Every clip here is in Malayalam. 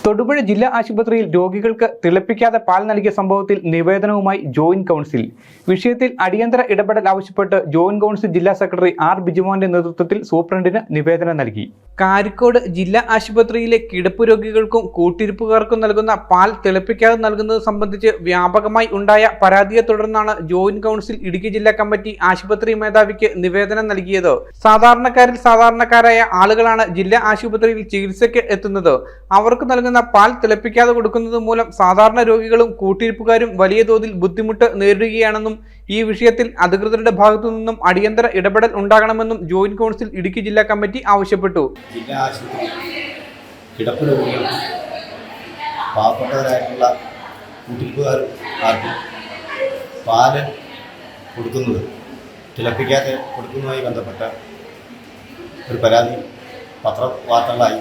തൊടുപുഴ ജില്ലാ ആശുപത്രിയിൽ രോഗികൾക്ക് തിളപ്പിക്കാതെ പാൽ നൽകിയ സംഭവത്തിൽ നിവേദനവുമായി ജോയിന്റ് കൗൺസിൽ. വിഷയത്തിൽ അടിയന്തര ഇടപെടൽ ആവശ്യപ്പെട്ട് ജോയിന്റ് കൗൺസിൽ ജില്ലാ സെക്രട്ടറി ആർ ബിജുമോന്റെ നേതൃത്വത്തിൽ സൂപ്രണ്ടിന് നിവേദനം നൽകി. കാരിക്കോട് ജില്ലാ ആശുപത്രിയിലെ കിടപ്പ് രോഗികൾക്കും കൂട്ടിരിപ്പുകാർക്കും നൽകുന്ന പാൽ തിളപ്പിക്കാതെ നൽകുന്നത് സംബന്ധിച്ച് വ്യാപകമായി ഉണ്ടായ പരാതിയെ തുടർന്നാണ് ജോയിന്റ് കൗൺസിൽ ഇടുക്കി ജില്ലാ കമ്മിറ്റി ആശുപത്രി മേധാവിക്ക് നിവേദനം നൽകിയത്. സാധാരണക്കാരായ ആളുകളാണ് ജില്ലാ ആശുപത്രിയിൽ ചികിത്സയ്ക്ക് എത്തുന്നത്. അവർക്ക് നൽകുന്ന പാൽ തിളപ്പിക്കാതെ കൊടുക്കുന്നത് മൂലം സാധാരണ രോഗികളും കൂട്ടിരിപ്പുകാരും വലിയ തോതിൽ ബുദ്ധിമുട്ട് നേരിടുകയാണെന്നും ഈ വിഷയത്തിൽ അധികൃതരുടെ ഭാഗത്തു നിന്നും അടിയന്തര ഇടപെടൽ ഉണ്ടാകണമെന്നും ജോയിന്റ് കൗൺസിൽ ഇടുക്കി ജില്ലാ കമ്മിറ്റി ആവശ്യപ്പെട്ടു. ജില്ലാ ആശുപത്രി കിടപ്പ് രോഗികൾക്കും പാവപ്പെട്ടവരായിട്ടുള്ള കൂട്ടിരിപ്പുകാർക്കും പാല് കൊടുക്കുന്നത് തിളപ്പിക്കാതെ കൊടുക്കുന്നതുമായി ബന്ധപ്പെട്ട ഒരു പരാതി പത്രവാർത്തകളായി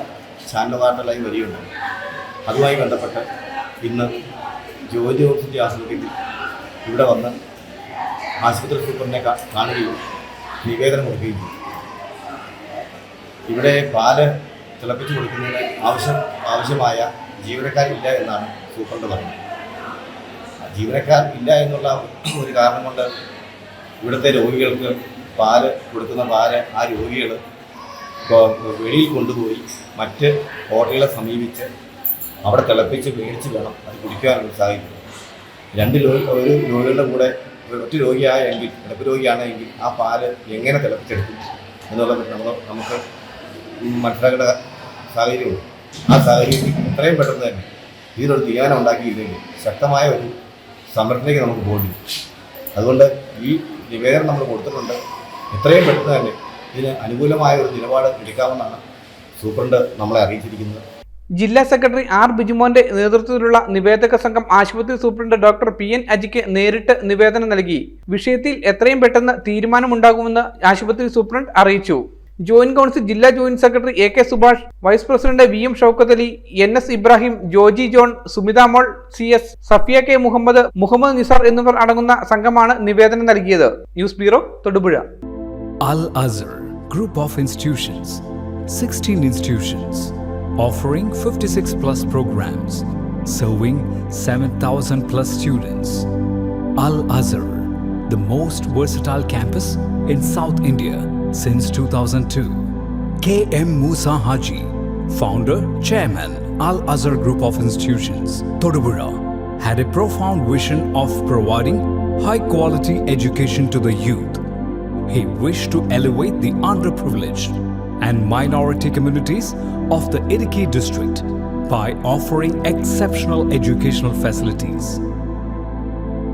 ചാനൽ വാർത്തകളായി വരികയുണ്ട്. അതുമായി ബന്ധപ്പെട്ട് ഇന്ന് ജോയിന്റ് കൗൺസിൽ ആശുപത്രിയിൽ ഇവിടെ വന്ന് ആശുപത്രി സൂപ്രണ്ടിനെ കാണുകയും നിവേദനം കൊടുക്കുകയും ചെയ്തു. ഇവിടെ പാല് തിളപ്പിച്ച് കൊടുക്കുന്നതിന് ആവശ്യമായ ജീവനക്കാരില്ല എന്നാണ് സൂപ്രണ്ട് പറഞ്ഞത്. ജീവനക്കാർ ഇല്ല എന്നുള്ള ഒരു കാരണം കൊണ്ട് ഇവിടുത്തെ രോഗികൾക്ക് പാല് കൊടുക്കുന്ന പാല് ആ രോഗികൾ വെളിയിൽ കൊണ്ടുപോയി മറ്റ് ഹോട്ടലുകളെ സമീപിച്ച് അവിടെ തിളപ്പിച്ച് മേടിച്ച് വേണം അത് കുടിക്കാനുള്ള സാഹചര്യം. ഒരു രോഗികളുടെ കൂടെ ഒറ്റ രോഗിയായെങ്കിൽ കിടപ്പ് രോഗിയാണെങ്കിൽ ആ പാല് എങ്ങനെ തിളപ്പിച്ചെടുക്കും എന്നുള്ളത് നമുക്ക് മനസ്സിലാക്കേണ്ട സാഹചര്യമുണ്ട്. ആ സാഹചര്യത്തിൽ എത്രയും പെട്ടെന്ന് തന്നെ ഇതിനൊരു തീരുമാനം ഉണ്ടാക്കിയില്ലെങ്കിൽ ശക്തമായ ഒരു സമരത്തിലേക്ക് നമുക്ക് പോകേണ്ടി വരും. അതുകൊണ്ട് ഈ നിവേദനം നമ്മൾ കൊടുത്തിട്ടുണ്ട്. എത്രയും പെട്ടെന്ന് തന്നെ ഇതിന് അനുകൂലമായ ഒരു നിലപാട് എടുക്കാമെന്നാണ് സൂപ്രണ്ട് നമ്മളെ അറിയിച്ചിരിക്കുന്നത്. ജില്ലാ സെക്രട്ടറി ആർ ബിജുമോന്റെ നേതൃത്വത്തിലുള്ള നിവേദക സംഘം ആശുപത്രി സൂപ്രണ്ട് ഡോക്ടർ PN അജിക്ക് നേരിട്ട് നിവേദനം നൽകി. വിഷയത്തിൽ എത്രയും പെട്ടെന്ന് തീരുമാനമുണ്ടാകുമെന്ന് ആശുപത്രി സൂപ്രണ്ട് അറിയിച്ചു. ജോയിന്റ് കൗൺസിൽ ജില്ലാ joint secretary AK Subhash, vice president VM Shoukath Ali, NS Ibrahim, Joji John, Sumitha Mol, CS, Safiya K Muhammad Nisar എന്നിവർ അടങ്ങുന്ന സംഘമാണ് നിവേദനം നൽകിയത്. News bureau, Thodupuzha. Al Azhar Group of Institutions, 16 institutions, offering 56 plus programs, serving 7,000 plus students. Al Azhar, the most versatile campus in South India since 2002. KM Musa Haji, founder, chairman, Al Azhar Group of Institutions, Todupuzha, had a profound vision of providing high quality education to the youth. He wished to elevate the underprivileged and minority communities of the Idukki district by offering exceptional educational facilities.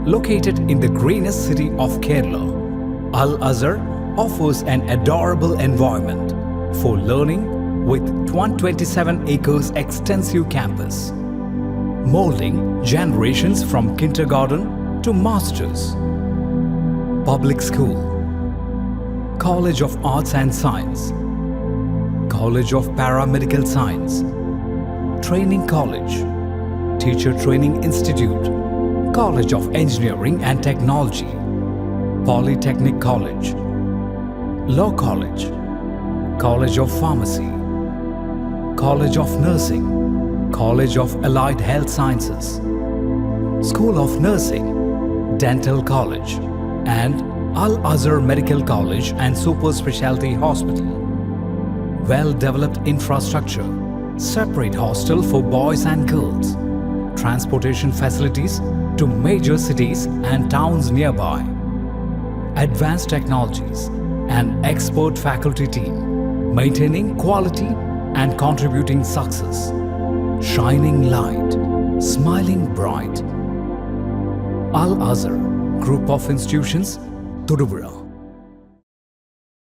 Located in the greenest city of Kerala, Al Azhar offers an adorable environment for learning with 127 acres extensive campus, molding generations from kindergarten to masters. Public school, College of Arts and Science, College of Paramedical Science, Training College, Teacher Training Institute, College of Engineering and Technology, Polytechnic College, Law College, College of Pharmacy, College of Nursing, College of Allied Health Sciences, School of Nursing, Dental College, and Al Azhar Medical College and Super Specialty Hospital. Well-developed infrastructure, separate hostel for boys and girls, transportation facilities to major cities and towns nearby, advanced technologies, and expert faculty team, maintaining quality and contributing success, shining light, smiling bright. Al Azhar Group of Institutions, Todupuzha.